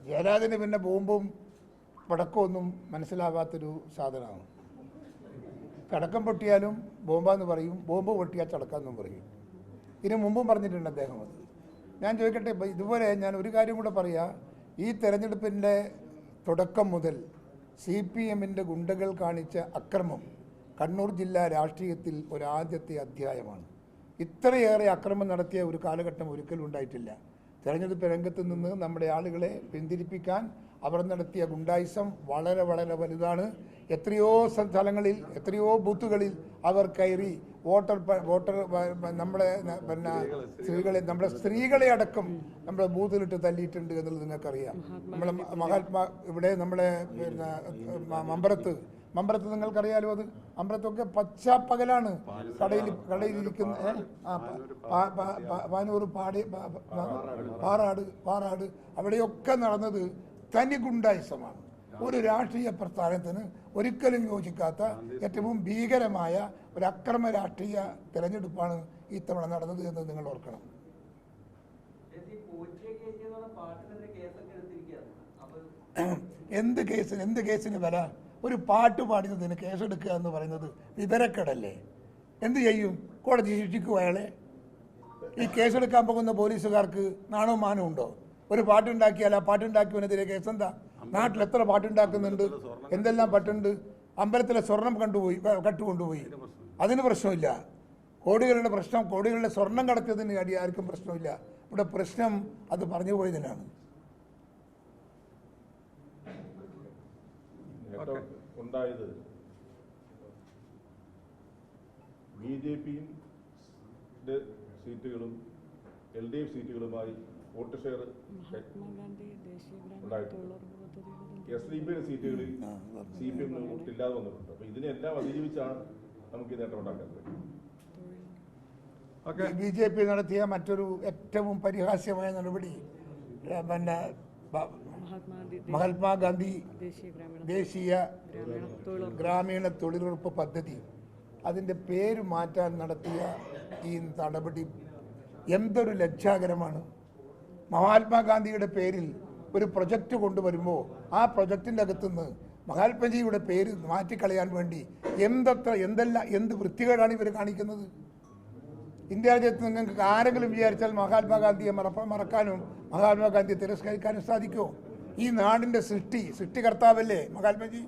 ജയരാജന് പിന്നെ ബോംബും പടക്കമൊന്നും മനസ്സിലാകാത്തൊരു സാധനമാണ്. പടക്കം പൊട്ടിയാലും ബോംബാന്ന് പറയും, ബോംബ് പൊട്ടിയാൽ ചടക്കാമെന്നും പറയും. ഇതിനു മുമ്പും പറഞ്ഞിട്ടുണ്ട് അദ്ദേഹം. അത് ഞാൻ ചോദിക്കട്ടെ, ഇതുപോലെ ഞാൻ ഒരു കാര്യം കൂടെ പറയാം. ഈ തെരഞ്ഞെടുപ്പിൻ്റെ തുടക്കം മുതൽ CPMൻ്റെ ഗുണ്ടകൾ കാണിച്ച അക്രമം കണ്ണൂർ ജില്ലാ രാഷ്ട്രീയത്തിൽ ഒരാദ്യത്തെ അധ്യായമാണ്. ഇത്രയേറെ അക്രമം നടത്തിയ ഒരു കാലഘട്ടം ഒരിക്കലും ഉണ്ടായിട്ടില്ല. തെരഞ്ഞെടുപ്പ് രംഗത്ത് നിന്ന് നമ്മുടെ ആളുകളെ പിന്തിരിപ്പിക്കാൻ അവർ നടത്തിയ ഗുണ്ടായിസം വളരെ വളരെ വലുതാണ്. എത്രയോ സ്ഥലങ്ങളിൽ, എത്രയോ ബൂത്തുകളിൽ അവർ കയറി വോട്ടർ നമ്മുടെ നമ്മുടെ സ്ത്രീകളെ അടക്കം നമ്മുടെ ബൂത്തിലിട്ട് തല്ലിയിട്ടുണ്ട് എന്നുള്ളത് നിങ്ങൾക്കറിയാം. നമ്മളെ മഹാത്മാ ഇവിടെ നമ്മളെ മമ്പറത്ത് നിങ്ങൾക്കറിയാലോ. അത് മമ്പറത്തൊക്കെ പകലാണ് കടയിലിരിക്കുന്ന പാനൂർ പാറാട് അവിടെയൊക്കെ നടന്നത് തനി ഗുണ്ടായിസമാണ്. ഒരു രാഷ്ട്രീയ പ്രസ്ഥാനത്തിന് ഒരിക്കലും യോജിക്കാത്ത ഏറ്റവും ഭീകരമായ ഒരു അക്രമ രാഷ്ട്രീയ തെരഞ്ഞെടുപ്പാണ് ഇത്തവണ നടന്നത് എന്ന് നിങ്ങൾ ഓർക്കണം. എന്ത് കേസിന് വില? ഒരു പാട്ട് പാടുന്നതിന് കേസെടുക്കുക എന്ന് പറയുന്നത് വിവരക്കേടല്ലേ? എന്ത് ചെയ്യും? കോടതി ശിക്ഷിക്കും അയാളെ? ഈ കേസെടുക്കാൻ പോകുന്ന പോലീസുകാർക്ക് നാണോ മാനോ ഉണ്ടോ? ഒരു പാട്ടുണ്ടാക്കിയാൽ ആ പാട്ടുണ്ടാക്കിയവനെതിരെ കേസെന്താ? നാട്ടിൽ എത്ര പാട്ടുണ്ടാക്കുന്നുണ്ട്, എന്തെല്ലാം പാട്ടുണ്ട്. അമ്പലത്തിലെ സ്വർണം കട്ടുകൊണ്ടുപോയി, അതിന് പ്രശ്നമില്ല. കോടികളുടെ സ്വർണം കടത്തിയതിന് ആർക്കും പ്രശ്നമില്ല. ഇവിടെ പ്രശ്നം അത് പറഞ്ഞു പോയതിനാണ്. ഉണ്ടായത് BJPയുടെ സീറ്റുകളും LDF സീറ്റുകളുമായി വോട്ട് ഷെയർ ഉണ്ടായിട്ടുണ്ട്. SDPയുടെ സീറ്റുകളിൽ CPM വോട്ടില്ലാതെ വന്നിട്ടുണ്ട്. അപ്പൊ ഇതിനെല്ലാം അതിജീവിച്ചാണ് നമുക്ക് ഈ നേട്ടം ഉണ്ടാക്കാൻ കഴിയും. BJP നടത്തിയ മറ്റൊരു ഏറ്റവും പരിഹാസ്യമായ നടപടി പിന്നെ മഹാത്മാഗാന്ധി ദേശീയ ഗ്രാമീണ തൊഴിലുറപ്പ് പദ്ധതി, അതിൻ്റെ പേര് മാറ്റാൻ നടത്തിയ ഈ നടപടി എന്തൊരു ലജ്ജാകരമാണ്. മഹാത്മാഗാന്ധിയുടെ പേരിൽ ഒരു പ്രൊജക്റ്റ് കൊണ്ടുവരുമ്പോൾ ആ പ്രൊജക്റ്റിൻ്റെ അകത്തുനിന്ന് മഹാത്മജിയുടെ പേര് മാറ്റിക്കളയാൻ വേണ്ടി എന്ത് വൃത്തികേടാണ് ഇവർ കാണിക്കുന്നത്. ഇന്ത്യ രാജ്യത്ത് നിങ്ങൾക്ക് ആരെങ്കിലും വിചാരിച്ചാൽ മഹാത്മാഗാന്ധിയെ മറക്കാനും മഹാത്മാഗാന്ധിയെ തിരസ്കരിക്കാനും സാധിക്കുമോ? ഈ നാടിൻ്റെ സൃഷ്ടികർത്താവല്ലേ മഹാത്മജി?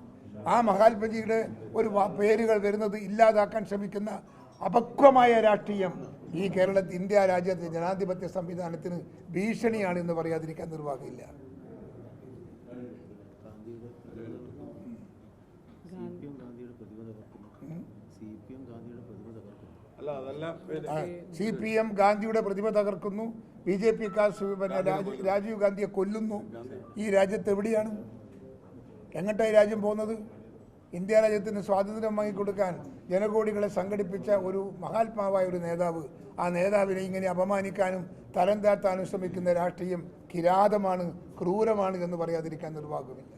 ആ മഹാത്മജിയുടെ ഒരു പേരുകൾ വരുന്നത് ഇല്ലാതാക്കാൻ ശ്രമിക്കുന്ന അപക്വമായ രാഷ്ട്രീയം ഈ ഇന്ത്യ രാജ്യത്തെ ജനാധിപത്യ സംവിധാനത്തിന് ഭീഷണിയാണ് എന്ന് പറയാതിരിക്കാൻ നിർവാഹമില്ല. CPM ഗാന്ധിയുടെ പ്രതിമ തകർക്കുന്നു, BJP രാജീവ് ഗാന്ധിയെ കൊല്ലുന്നു. ഈ രാജ്യത്ത് എവിടെയാണ്, എങ്ങോട്ടായി രാജ്യം പോകുന്നത്? ഇന്ത്യ രാജ്യത്തിന് സ്വാതന്ത്ര്യം വാങ്ങിക്കൊടുക്കാൻ ജനകോടികളെ സംഘടിപ്പിച്ച ഒരു മഹാത്മാവായ ഒരു നേതാവ്, ആ നേതാവിനെ ഇങ്ങനെ അപമാനിക്കാനും തരം താഴ്ത്താനും ശ്രമിക്കുന്ന രാഷ്ട്രീയം കിരാതമാണ്, ക്രൂരമാണ് എന്ന് പറയാതിരിക്കാൻ നിർവാഹമില്ല.